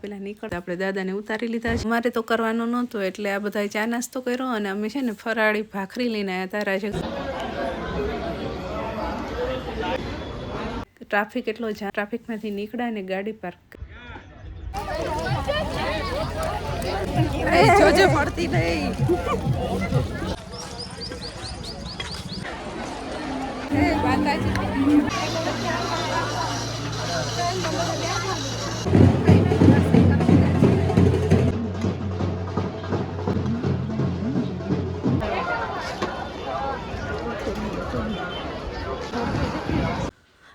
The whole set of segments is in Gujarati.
પેલા નીકળતા આપણે દાદાને ઉતારી લીધા છે। અમારે તો કરવાનો નહોતો એટલે આ બધા ચા નાસ્તો કર્યો અને અમે છે ને ફરાળી ભાખરી લઈને આવ્યા હતા રાજે। ટ્રાફિક એટલો જામ, ટ્રાફિકમાંથી નીકળ્યા ને ગાડી પાર્ક જોજે પડતી નહીં।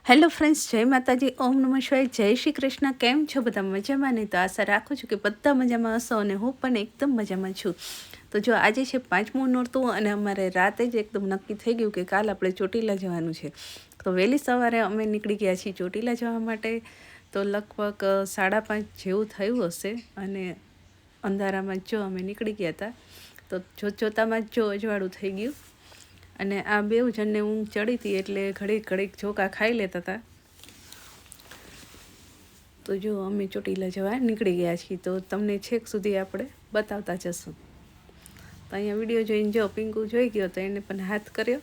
હેલો ફ્રેન્ડ્સ, જય માતાજી, ઓમ નમઃ શિવાય, જય શ્રી કૃષ્ણ। કેમ છો બધા? મજામાં ને? તો આશા રાખું છું કે બધા મજામાં હશો અને હું પણ એકદમ મજામાં છું। તો જો આજે છે 5મું નોરતું અને અમારે રાતે જ એકદમ નક્કી થઈ ગયું કે કાલ આપણે ચોટીલા જવાનું છે। તો વહેલી સવારે અમે નીકળી ગયા છીએ ચોટીલા જવા માટે। તો લગભગ 5:30 જેવું થયું હશે અને અંધારામાં જો અમે નીકળી ગયા હતા। તો જોતામાં જ જો અજવાળું થઈ ગયું અને આ બેઉ જણને ઊંઘ ચડી હતી એટલે ઘડીક ઝોકા ખાઈ લેતા હતા। તો જો અમે ચોટીલા જવા નીકળી ગયા છીએ, તો તમને છેક સુધી આપણે બતાવતા જશું। તો અહીંયા વિડીયો જોઈને જો પિંકુ જોઈ ગયો તો એને પણ હાથ કર્યો।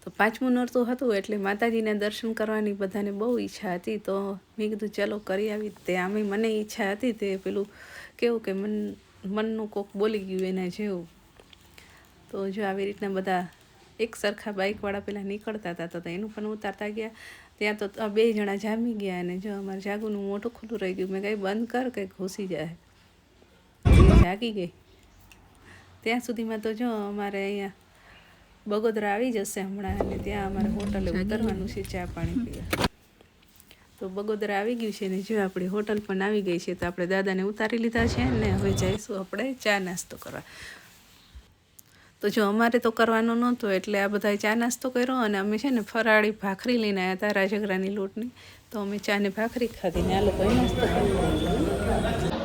તો 5મું નોરતું હતું એટલે માતાજીના દર્શન કરવાની બધાને બહુ ઈચ્છા હતી। તો મેં કીધું ચલો કરી આવી। તે આમે મને ઈચ્છા હતી, તે પેલું કેવું કે મનનું કોક બોલી ગયું એના જેવું। તો જો આવી રીતના બધા એક સરખા બાઇકવાળા પેલા નીકળતા હતા તો એનું પણ ઉતારતા ગયા। ત્યાં તો 2 જણા જામી ગયા અને જો અમારે જાગુનું મોઢું ખુલ્લું રહી ગયું। મેં કંઈ બંધ કર કે ઘૂસી જાય। જાગી ગઈ ત્યાં સુધીમાં તો જો અમારે અહીંયા બગોદરા આવી જશે હમણાં અને ત્યાં અમારે હોટલે ઉતરવાનું છે ચા પાણી પીવા। તો બગોદરા આવી ગયું છે ને જો આપણી હોટલ પણ આવી ગઈ છે। તો આપણે દાદાને ઉતારી લીધા છે ને હવે જઈશું આપણે ચા નાસ્તો કરવા। તો જો અમારે તો કરવાનો નહોતો એટલે આ બધા ચા નાસ્તો કર્યો અને અમે છે ને ફરાળી ભાખરી લઈને આવ્યા હતા રાજગરાની લોટની। તો અમે ચા ને ભાખરી ખાધી ને આ લોકોએ નાસ્તો કર્યો।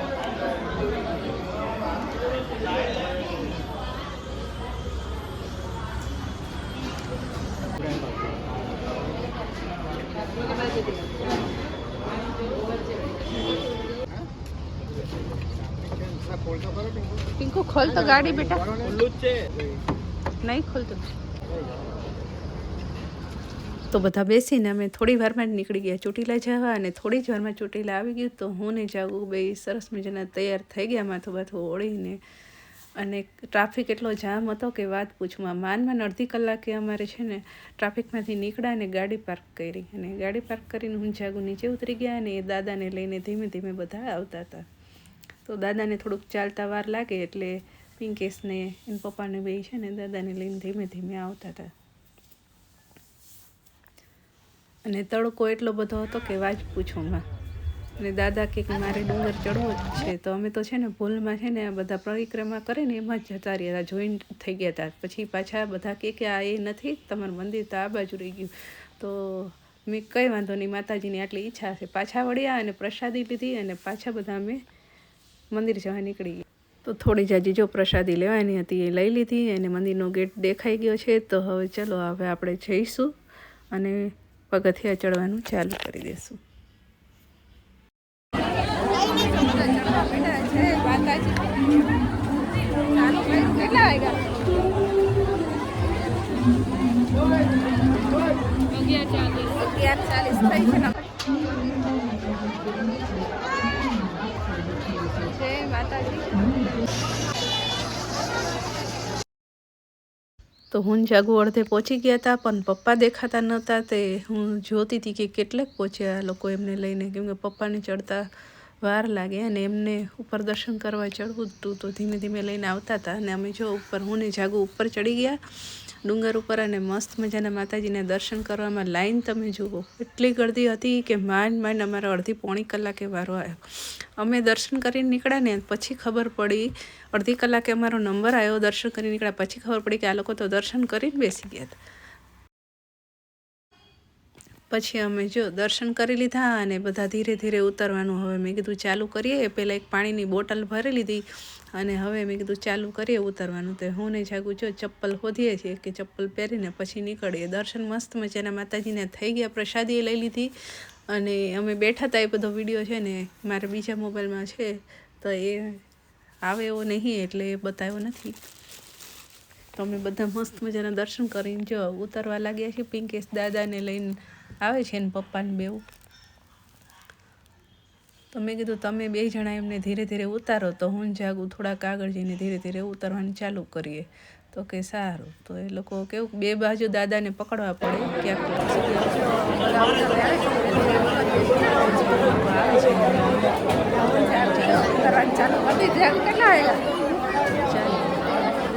પિંકુ ખોલ તો ગાડી બેટા, નહીં ખોલતો। તો બધા બેસીને અમે થોડી વારમાં જ નીકળી ગયા ચોટીલા જવા અને થોડી જ વારમાં ચોટીલા આવી ગયું। તો હું ને જાગું બે સરસ મજાના તૈયાર થઈ ગયા માથું બાથું ઓળીને। અને ટ્રાફિક એટલો જામ હતો કે વાત પૂછમાં। માંડ અડધી કલાકે અમારે છે ને ટ્રાફિકમાંથી નીકળ્યા ને ગાડી પાર્ક કરી અને ગાડી પાર્ક કરીને હું જાગું નીચે ઉતરી ગયા અને એ દાદાને લઈને ધીમે ધીમે બધા આવતા હતા। તો દાદાને થોડુંક ચાલતા વાર લાગે એટલે પિંકેશને એના પપ્પાને બે છે ને દાદાને લઈને ધીમે ધીમે આવતા હતા। અને તડકો એટલો બધો હતો કે વાત પૂછોમાં। અને દાદા કે મારે ડુંગર ચડવો જ છે। તો અમે તો છે ને ભૂલમાં છે ને આ બધા પરિક્રમા કરીને એમાં જ જતા રહ્યા હતા, જોઈન થઈ ગયા હતા। પછી પાછા બધા કે આ એ નથી, તમારું મંદિર તો આ બાજુ રહી ગયું। તો મેં કંઈ વાંધો નહીં, માતાજીની આટલી ઈચ્છા છે। પાછા વળ્યા અને પ્રસાદી લીધી અને પાછા બધા અમે મંદિર જવા નીકળી ગયા। તો થોડી જાજી જો પ્રસાદી લેવાની હતી એ લઈ લીધી અને મંદિરનો ગેટ દેખાઈ ગયો છે। તો હવે ચલો હવે આપણે જઈશું અને પગથિયા ચડવાનું ચાલુ કરી દઈશું। કેટલા વાગ્યા? 11:40 થઈ છે ને। જય માતાજી। તો હું જાગુ અડધે પહોંચી ગયા હતા પણ પપ્પા દેખાતા નહોતા। તે હું જોતી હતી કે કેટલાક પહોંચ્યા લોકો એમને લઈને, કેમ કે પપ્પાને ચડતા વાર લાગે અને એમને ઉપર દર્શન કરવા ચડવું હતું। તો ધીમે ધીમે લઈને આવતા હતા અને અમે જો ઉપર હું ને જાગુ ઉપર ચડી ગયા ડુંગર ઉપર અને મસ્ત મજાના માતાજીના દર્શન કરવામાં લાઈન તમે જુઓ એટલી ગળદી હતી કે માંડ અમારા અડધી પોણી કલાકે વારો આવ્યો। અમે દર્શન કરીને નીકળ્યા ને પછી ખબર પડી, અડધી કલાકે અમારો નંબર આવ્યો, દર્શન કરીને નીકળ્યા પછી ખબર પડી કે આ લોકો તો દર્શન કરીને બેસી ગયા હતા। પછી અમે જો દર્શન કરી લીધા અને બધા ધીરે ધીરે ઉતરવાનું હવે મેં કીધું ચાલુ કરીએ। પહેલાં એક પાણીની બોટલ ભરી લીધી અને હવે મેં કીધું ચાલુ કરીએ ઉતરવાનું। તો હું ને જાગું જો ચપ્પલ શોધીએ છીએ કે ચપ્પલ પહેરીને પછી નીકળીએ। દર્શન મસ્ત મજાના માતાજીને થઈ ગયા, પ્રસાદી લઈ લીધી અને અમે બેઠા હતા એ બધો વિડીયો છે ને મારા બીજા મોબાઈલમાં છે, તો એ આવે એવો નહીં એટલે એ બતાવ્યો નથી. તો અમે બધા મસ્ત મજાના દર્શન કરીને જો ઉતરવા લાગ્યા છીએ. પિંકેશ દાદાને લઈને આવે છે ને પપ્પાને બેઉ. તો મેં કીધું તમે 2 જણા એમને ધીરે ધીરે ઉતારો તો હું જાગું થોડાક આગળ જઈને ધીરે ધીરે ઉતરવાનું ચાલુ કરીએ. તો કે સારું. તો એ લોકો કેવું 2 બાજુ દાદાને પકડવા પડે ક્યાંક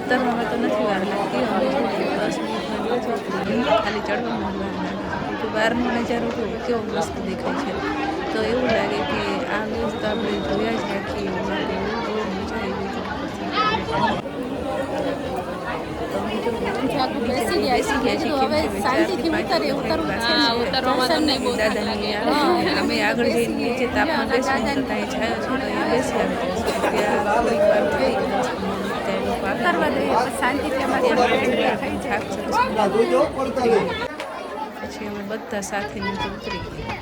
ઉતરવામાં તો નથી વાર લાગતી. 10 મિનિટમાં ખાલી ચડવામાં વાર લાગે છે. બહારનો નજારો કેવો મસ્ત દેખાય છે. તો એવું લાગે કે આ વ્યૂઝ તો આપણે જોયા જ રાખીએ. બહુ મજા આવી ગઈ. અમે આગળ જઈને નીચે તાપમાં બેસી તો ત્યાં છાયો છે, તો અહીંયા બેસી આવે ત્યાં થોડીક વાર થઈ પછી અમે બધા સાથે નીચે ઉતરી ગયા.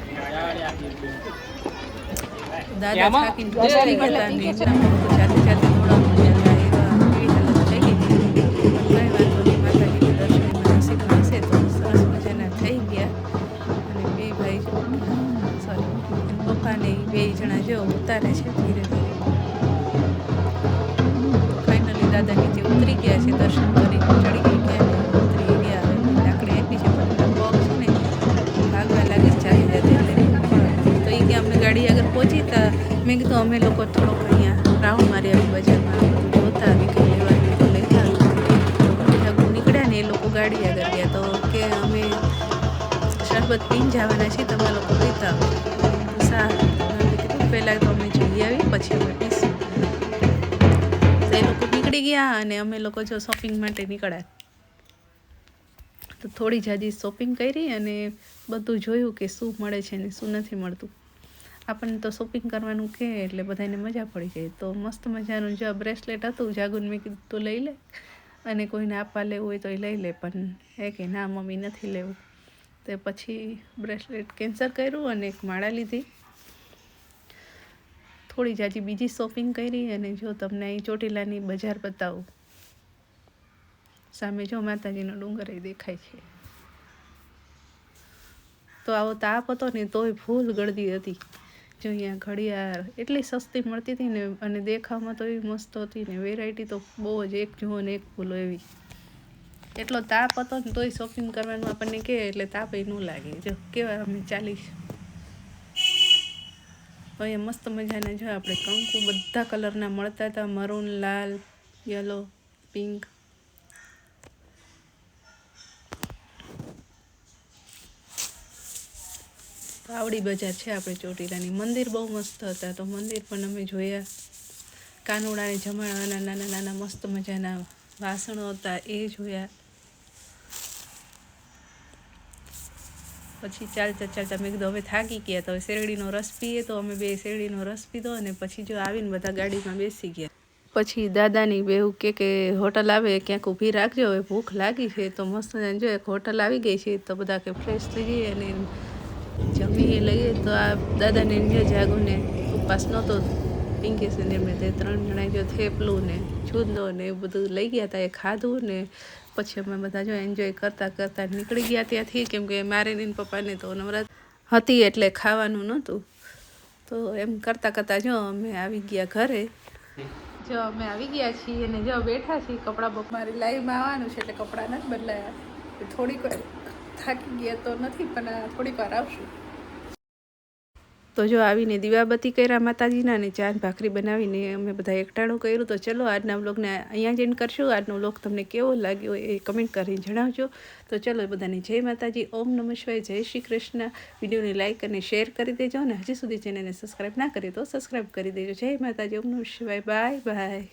દાદા થાકીને ઉતરી ગયા ને જાતે જાતે દોડાવવાનું એવી હાલત થઈ ગઈ હતી. કંઈ વાંધો નહીં, માતાજીના દર્શનમાં નસીબમાં હશે તો સરસ મજાના થઈ ગયા. અને 2 ભાઈ પપ્પાને 2 જણા જો ઉતારે છે ધીરે ધીરે. ફાઇનલી દાદા નીચે ઉતરી ગયા છે. દર્શન કરી ચડી ગયા ને ઉતરી ગયા. લાકડી આપી છે પણ પગ છે ને ભાગવા લાગી ચાલી જતી. તો એ કે અમને ગાડી આગળ પહોંચી તા. મેં કીધું અમે લોકો થોડોક અહીંયા રાઉન્ડ મારી આવી બજારમાં જોતા આવી કંઈ લેવાનું તો લેતા. નીકળ્યા ને એ લોકો ગાડી આગળ ગયા. તો કે અમે શરબત પીને જવાના છીએ, તમે લોકો પીતા આવો. સારું. કીધું પહેલાં તો અમે જઈ આવી પછી અમે પીશું. તો એ લોકો નીકળી ગયા અને અમે લોકો જો શોપિંગ માટે નીકળ્યા. તો થોડી જાજી શોપિંગ કરી અને બધું જોયું કે શું મળે છે ને શું નથી મળતું. આપણને તો શોપિંગ કરવાનું કહે એટલે બધાને મજા પડી જાય. તો મસ્ત મજાનું જો બ્રેસલેટ હતું. જાગુને મેં કીધું તું લઈ લે, અને કોઈને આપવા લેવું હોય તો એ લઈ લે. પણ એ કે ના મમ્મી નથી લેવું. તો પછી બ્રેસલેટ કેન્સલ કર્યું અને એક માળા લીધી. થોડી જાજી બીજી શોપિંગ કરી અને જો તમને અહીં ચોટીલાની બજાર બતાવું. સામે જો માતાજીનો ડુંગર એ દેખાય છે. તો આવો તાપ હતો ને તોય ફૂલ ગળદી હતી. જો અહીંયા ઘડિયાળ એટલી સસ્તી મળતી હતી ને, અને દેખાવમાં તો એવી મસ્ત હતી ને, વેરાયટી તો બહુ જ એક જુઓ ને એક ભૂલો એવી. એટલો તાપ હતો ને તોય શોપિંગ કરવાનું આપણને કહે એટલે તાપ એ ન લાગે. જો કેવા અમે ચાલીશ. અહીંયા મસ્ત મજાના જો આપણે કંકુ બધા કલરના મળતા હતા. મરૂન, લાલ, યલો, પિંક. આવડી બજાર છે આપણે ચોટીલાની. મંદિર બહુ મસ્ત હતા તો મંદિર પણ અમે જોયા. કાનુડાને જમાડવાના નાના નાના મસ્ત મજાના વાસણો હતા એ જોયા. પછી ચાલતા ચાલતા મેં કીધું હવે થાકી ગયા તો શેરડીનો રસ પીએ. તો અમે 2 શેરડીનો રસ પીધો અને પછી જો આવીને બધા ગાડીમાં બેસી ગયા. પછી દાદાની બેઉ કે હોટલ આવે ક્યાંક ઊભી રાખજો, હવે ભૂખ લાગી છે. તો મસ્ત જો એક હોટલ આવી ગઈ છે. તો બધા કે ફ્રેશ થઈ જઈએ અને જમી લઈએ. તો આ દાદાને જો જાગુને ઉપવાસ નહોતો. પિંકેશ ને એમને તે 3 જણા જો થેપલું ને છૂંદો ને એવું બધું લઈ ગયા હતા. એ ખાધું ને પછી અમે બધા જો એન્જોય કરતાં કરતાં નીકળી ગયા ત્યાંથી. કેમ કે મારે ને પપ્પાને તો નવરાત્ર હતી એટલે ખાવાનું નહોતું. તો એમ કરતાં કરતાં જો અમે આવી ગયા ઘરે. જો અમે આવી ગયા છીએ અને જો બેઠા છીએ. કપડાં મારી લાઈવમાં આવવાનું છે એટલે કપડાં નથી બદલાયા. થોડીક વાર થાકી ગયા તો નથી, પણ થોડીક વાર આવશું. તો જો આવીને દીવાબત્તી કર્યા માતાજીના અને ચા ભાખરી બનાવીને અમે બધા એકટાણું કર્યું. તો ચલો આજના વ્લોગને અહીંયા જ એન્ડ કરશું. આજનો વ્લોગ તમને કેવો લાગ્યો એ કમેન્ટ કરીને જણાવજો. તો ચલો બધાને જય માતાજી, ઓમ નમઃ શિવાય, જય શ્રી કૃષ્ણ. વિડીયોને લાઇક અને શેર કરી દેજો અને હજી સુધી ચેનલને સબસ્ક્રાઈબ ના કરી તો સબસ્ક્રાઈબ કરી દેજો. જય માતાજી, ઓમ નમઃ શિવાય. Bye bye.